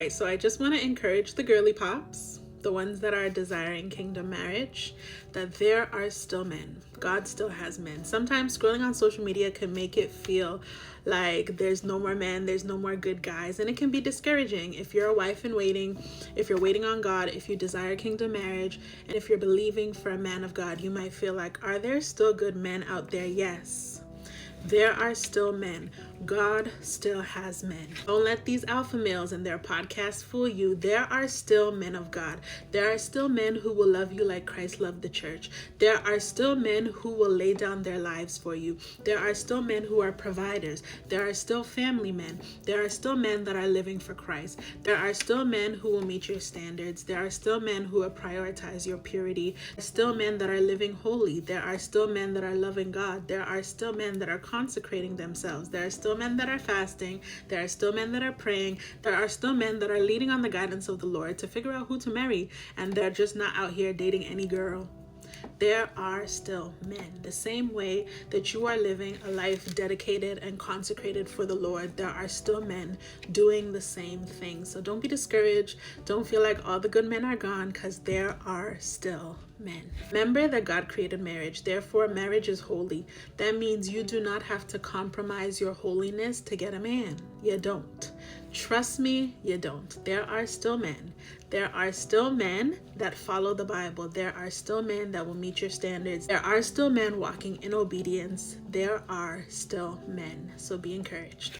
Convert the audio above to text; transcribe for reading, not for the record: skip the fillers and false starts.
So I just want to encourage the girly pops, the ones that are desiring kingdom marriage, that there are still men. God still has men. Sometimes scrolling on social media can make it feel like there's no more men, there's no more good guys, and it can be discouraging. If you're a wife in waiting, if you're waiting on God, if you desire kingdom marriage, and if you're believing for a man of God, you might feel like, are there still good men out there? Yes. There are still men. God still has men. Don't let these alpha males and their podcasts fool you. There are still men of God. There are still men who will love you like Christ loved the church. There are still men who will lay down their lives for you. There are still men who are providers. There are still family men. There are still men that are living for Christ. There are still men who will meet your standards. There are still men who will prioritize your purity. There are still men that are living holy. There are still men that are loving God. There are still men that are consecrating themselves. There are still men that are fasting. There are still men that are praying. There are still men that are leaning on the guidance of the Lord to figure out who to marry, and they're just not out here dating any girl. There are still men. The same way that you are living a life dedicated and consecrated for the Lord, there are still men doing the same thing. So don't be discouraged. Don't feel like all the good men are gone, because there are still men. Remember that God created marriage. Therefore, marriage is holy. That means you do not have to compromise your holiness to get a man. You don't. Trust me, you don't. There are still men. There are still men that follow the Bible. There are still men that will meet your standards. There are still men walking in obedience. There are still men. So be encouraged.